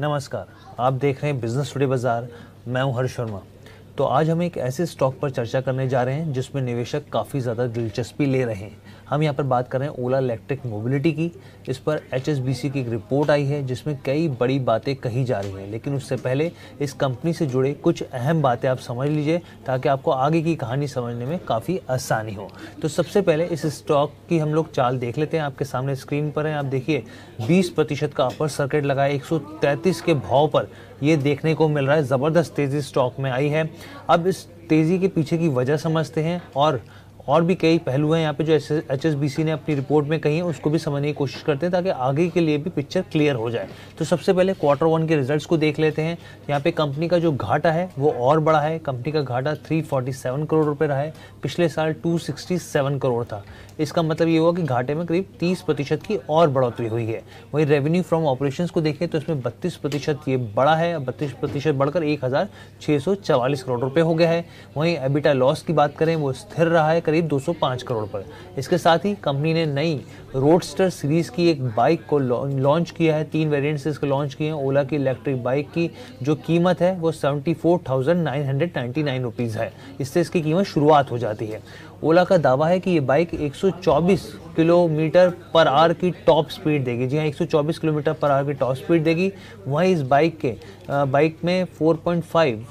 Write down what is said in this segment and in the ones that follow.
नमस्कार, आप देख रहे हैं बिजनेस टुडे बाजार। मैं हूं हर्ष शर्मा। तो आज हम एक ऐसे स्टॉक पर चर्चा करने जा रहे हैं जिसमें निवेशक काफ़ी ज़्यादा दिलचस्पी ले रहे हैं। हम यहाँ पर बात कर रहे हैं ओला इलेक्ट्रिक मोबिलिटी की। इस पर HSBC की एक रिपोर्ट आई है जिसमें कई बड़ी बातें कही जा रही हैं, लेकिन उससे पहले इस कंपनी से जुड़े कुछ अहम बातें आप समझ लीजिए ताकि आपको आगे की कहानी समझने में काफ़ी आसानी हो। तो सबसे पहले इस स्टॉक की हम लोग चाल देख लेते हैं। आपके सामने स्क्रीन पर है, आप देखिए 20% का अपर सर्किट लगा है 133 के भाव पर ये देखने को मिल रहा है। ज़बरदस्त तेज़ी स्टॉक में आई है। अब इस तेज़ी के पीछे की वजह समझते हैं और भी कई पहलू हैं यहाँ पे जो HSBC ने अपनी रिपोर्ट में कही है, उसको भी समझने की कोशिश करते हैं ताकि आगे के लिए भी पिक्चर क्लियर हो जाए। तो सबसे पहले Q1 के रिजल्ट्स को देख लेते हैं। यहाँ पे कंपनी का जो घाटा है वो और बड़ा है। कंपनी का घाटा 347 करोड़ रुपए रहा है, पिछले साल 267 करोड़ था। इसका मतलब ये हुआ कि घाटे में करीब 30% की और बढ़ोतरी हुई है। वहीं रेवेन्यू फ्रॉम ऑपरेशंस को देखें तो इसमें 32% ये बड़ा है, 32% बढ़कर 1644 करोड़ रुपए हो गया है। वहीं एबिटा लॉस की बात करें वो स्थिर रहा है करीब 205 करोड़ पर। इसके साथ ही कंपनी ने नई रोडस्टर सीरीज की एक बाइक को लॉन्च किया है। 3 वेरिएंट्स इसके लॉन्च किए हैं। ओला की इलेक्ट्रिक बाइक की जो कीमत है वो 74,999 रुपीज़ है। इससे इसकी कीमत शुरुआत हो जाती है। ओला का दावा है कि ये बाइक 124 किलोमीटर पर आवर की टॉप स्पीड देगी। जी हाँ, 124 किलोमीटर पर आवर की टॉप स्पीड देगी। वहीं इस बाइक में 4.5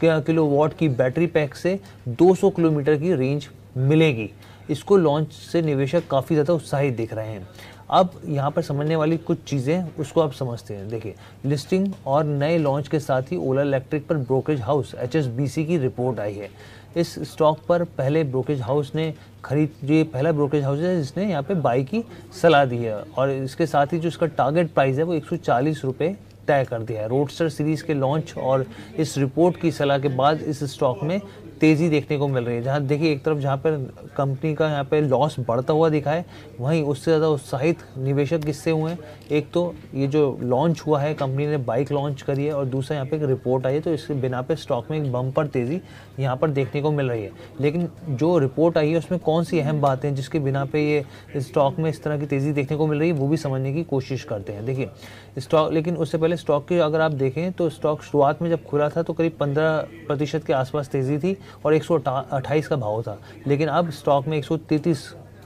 किलोवाट की बैटरी पैक से 200 किलोमीटर की रेंज मिलेगी। इसको लॉन्च से निवेशक काफ़ी ज़्यादा उत्साहित दिख रहे हैं। अब यहाँ पर समझने वाली कुछ चीज़ें उसको आप समझते हैं। देखिए, लिस्टिंग और नए लॉन्च के साथ ही ओला इलेक्ट्रिक पर ब्रोकरेज हाउस HSBC की रिपोर्ट आई है। इस स्टॉक पर पहले ब्रोकरेज हाउस ने ये पहला ब्रोकरेज हाउस है जिसने यहाँ पे बाई की सलाह दी है और इसके साथ ही जो इसका टारगेट प्राइस है वो 140 रुपये तय कर दिया है। रोडस्टर सीरीज़ के लॉन्च और इस रिपोर्ट की सलाह के बाद इस स्टॉक में तेज़ी देखने को मिल रही है। जहाँ देखिए, एक तरफ जहाँ पर कंपनी का यहाँ पे लॉस बढ़ता हुआ दिखा है, वहीं उससे ज़्यादा उत्साहित निवेशक किससे हुए हैं? एक तो ये जो लॉन्च हुआ है, कंपनी ने बाइक लॉन्च करी है, और दूसरा यहाँ पे एक रिपोर्ट आई है। तो इसके बिना पे स्टॉक में एक बम्पर तेज़ी यहाँ पर देखने को मिल रही है। लेकिन जो रिपोर्ट आई है उसमें कौन सी अहम बातें हैं जिसके बिना पे ये स्टॉक में इस तरह की तेज़ी देखने को मिल रही है, वो भी समझने की कोशिश करते हैं। देखिए स्टॉक, लेकिन उससे पहले स्टॉक की अगर आप देखें तो स्टॉक शुरुआत में जब खुला था तो करीब 15% के आसपास तेज़ी थी और 128 का भाव था। लेकिन अब स्टॉक में 133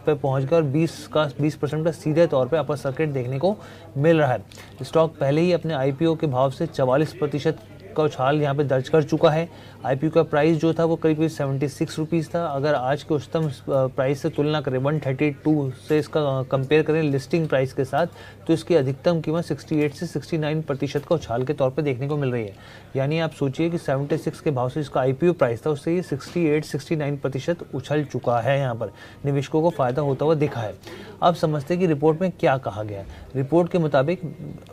पे पहुंचकर 20% का सीधे तौर पे अपर सर्किट देखने को मिल रहा है। स्टॉक पहले ही अपने IPO के भाव से 44% का उछाल यहाँ पे दर्ज कर चुका है। IPO का प्राइस जो था वो करीब 76 रुपीज़ था। अगर आज के उच्चतम प्राइस से तुलना करें 132 से इसका कंपेयर करें लिस्टिंग प्राइस के साथ, तो इसकी अधिकतम कीमत 68 से 69% का उछाल के तौर पे देखने को मिल रही है। यानी आप सोचिए कि 76 के भाव से इसका IPO प्राइस था, उससे ये 68-69% उछल चुका है। यहाँ पर निवेशकों को फ़ायदा होता हुआ दिखा है। अब समझते हैं कि रिपोर्ट में क्या कहा गया है। रिपोर्ट के मुताबिक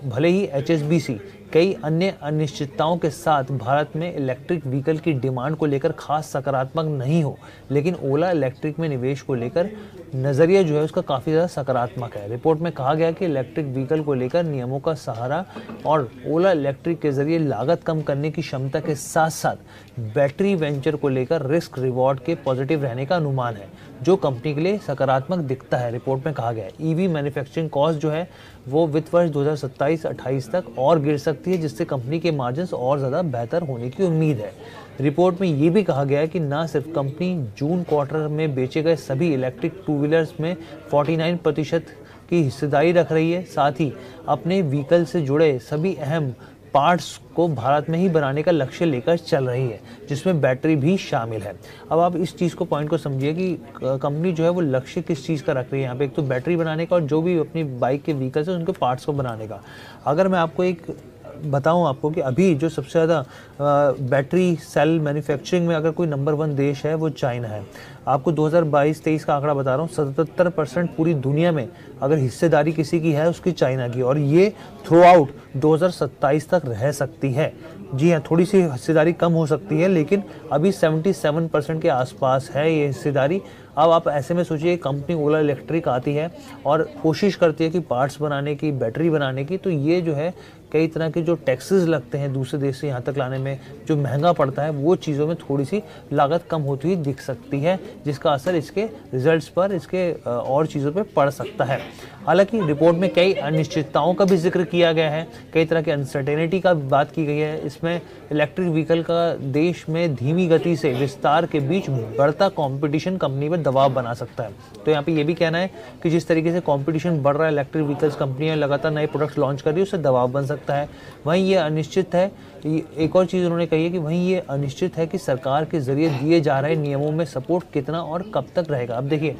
भले ही HSBC कई अन्य अनिश्चितताओं के साथ भारत में इलेक्ट्रिक व्हीकल की डिमांड को लेकर खास सकारात्मक नहीं हो, लेकिन ओला इलेक्ट्रिक में निवेश को लेकर नज़रिया जो है उसका काफ़ी ज़्यादा सकारात्मक है। रिपोर्ट में कहा गया कि इलेक्ट्रिक व्हीकल को लेकर नियमों का सहारा और ओला इलेक्ट्रिक के जरिए लागत कम करने की क्षमता के साथ साथ बैटरी वेंचर को लेकर रिस्क रिवॉर्ड के पॉजिटिव रहने का अनुमान है, जो कंपनी के लिए सकारात्मक दिखता है। रिपोर्ट में कहा गया है EV मैन्युफैक्चरिंग कॉस्ट जो है वो वित्त वर्ष 2027-28 तक और गिर सकती है, जिससे कंपनी के मार्जिन्स और ज़्यादा बेहतर होने की उम्मीद है। रिपोर्ट में ये भी कहा गया है कि न सिर्फ कंपनी जून क्वार्टर में बेचे गए सभी इलेक्ट्रिक 2 व्हीलर्स में 49% की हिस्सेदारी रख रही है, साथ ही अपने व्हीकल से जुड़े सभी अहम पार्ट्स को भारत में ही बनाने का लक्ष्य लेकर चल रही है, जिसमें बैटरी भी शामिल है। अब आप इस चीज़ को पॉइंट को समझिए कि कंपनी जो है वो लक्ष्य किस चीज़ का रख रही है यहाँ पे। एक तो बैटरी बनाने का और जो भी अपनी बाइक के व्हीकल्स है उनके पार्ट्स को बनाने का। अगर मैं आपको एक बताऊं आपको कि अभी जो सबसे ज़्यादा बैटरी सेल मैन्युफैक्चरिंग में अगर कोई नंबर 1 देश है वो चाइना है। आपको 2022-23 का आंकड़ा बता रहा हूँ, 77% पूरी दुनिया में अगर हिस्सेदारी किसी की है उसकी चाइना की, और ये थ्रू आउट 2027 तक रह सकती है। जी हाँ, थोड़ी सी हिस्सेदारी कम हो सकती है, लेकिन अभी 77% के आसपास है ये हिस्सेदारी। अब आप ऐसे में सोचिए, कंपनी ओला इलेक्ट्रिक आती है और कोशिश करती है कि पार्ट्स बनाने की, बैटरी बनाने की, तो ये जो है कई तरह के जो टैक्सेस लगते हैं दूसरे देश से यहाँ तक लाने में, जो महंगा पड़ता है, वो चीज़ों में थोड़ी सी लागत कम होती हुई दिख सकती है, जिसका असर इसके रिजल्ट्स पर, इसके और चीज़ों पर पड़ सकता है। हालांकि रिपोर्ट में कई अनिश्चितताओं का भी जिक्र किया गया है, कई तरह के अनसर्टेनिटी का बात की गई है। इसमें इलेक्ट्रिक व्हीकल का देश में धीमी गति से विस्तार के बीच बढ़ता कंपटीशन कंपनी पर दबाव बना सकता है। तो यहाँ पे ये भी कहना है कि जिस तरीके से कंपटीशन बढ़ रहा है, इलेक्ट्रिक व्हीकल्स कंपनियां लगातार नए प्रोडक्ट्स लॉन्च कर रही है, उससे दबाव बन सकता है। वहीं ये अनिश्चित है, एक और चीज़ उन्होंने कही है कि वहीं ये अनिश्चित है कि सरकार के जरिए दिए जा रहे नियमों में सपोर्ट कितना और कब तक रहेगा। अब देखिए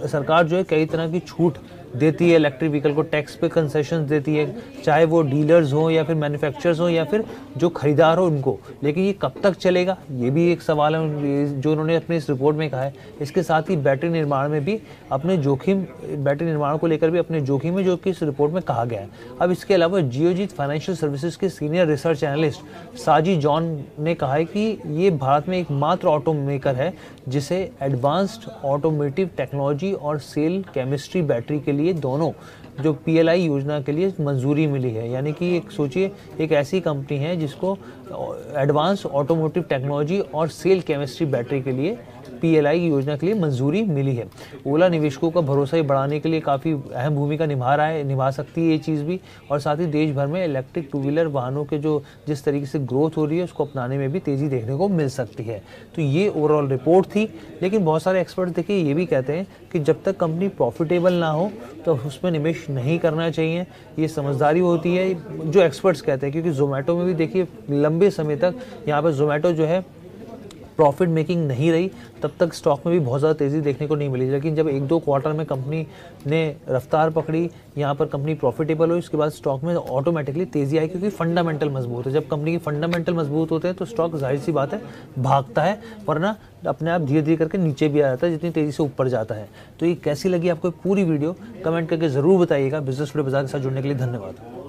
सरकार जो है कई तरह की छूट देती है इलेक्ट्रिक व्हीकल को, टैक्स पे कंसेशन देती है, चाहे वो डीलर्स हो या फिर मैन्युफैक्चरर्स हो या फिर जो खरीदार हो उनको, लेकिन ये कब तक चलेगा ये भी एक सवाल है जो उन्होंने अपनी इस रिपोर्ट में कहा है। इसके साथ ही बैटरी निर्माण में भी अपने जोखिम, बैटरी निर्माण को लेकर भी अपने जोखिम है, जो कि इस रिपोर्ट में कहा गया है। अब इसके अलावा जियोजीत फाइनेंशियल सर्विसेज के सीनियर रिसर्च एनालिस्ट साजी जॉन ने कहा है कि ये भारत में एकमात्र ऑटो मेकर है जिसे एडवांस्ड ऑटोमेटिव टेक्नोलॉजी और सेल केमिस्ट्री बैटरी के लिए दोनों जो PLI योजना के लिए मंजूरी मिली है। यानी कि एक सोचिए, एक ऐसी कंपनी है जिसको एडवांस ऑटोमोटिव टेक्नोलॉजी और सेल केमिस्ट्री बैटरी के लिए PLI की योजना के लिए मंजूरी मिली है। ओला निवेशकों का भरोसा ही बढ़ाने के लिए काफ़ी अहम भूमिका निभा सकती है ये चीज़ भी, और साथ ही देश भर में इलेक्ट्रिक टू व्हीलर वाहनों के जो जिस तरीके से ग्रोथ हो रही है उसको अपनाने में भी तेज़ी देखने को मिल सकती है। तो ये ओवरऑल रिपोर्ट थी, लेकिन बहुत सारे एक्सपर्ट देखिए ये भी कहते हैं कि जब तक कंपनी प्रॉफिटेबल ना हो तो उसमें निवेश नहीं करना चाहिए। ये समझदारी होती है जो एक्सपर्ट्स कहते हैं, क्योंकि जोमेटो में भी देखिए लंबे समय तक यहाँ पर जोमेटो जो है प्रॉफिट मेकिंग नहीं रही, तब तक स्टॉक में भी बहुत ज़्यादा तेज़ी देखने को नहीं मिली। लेकिन जब 1-2 क्वार्टर में कंपनी ने रफ्तार पकड़ी, यहाँ पर कंपनी प्रॉफिटेबल हुई, उसके बाद स्टॉक में ऑटोमेटिकली तेज़ी आई, क्योंकि फंडामेंटल मजबूत है। जब कंपनी के फंडामेंटल मजबूत होते हैं तो स्टॉक जाहिर सी बात है भागता है, वरना अपने आप धीरे धीरे करके नीचे भी आ जाता है जितनी तेज़ी से ऊपर जाता है। तो ये कैसी लगी आपको पूरी वीडियो कमेंट करके ज़रूर बताइएगा। बिजनेस टुडे बाजार के साथ जुड़ने के लिए धन्यवाद।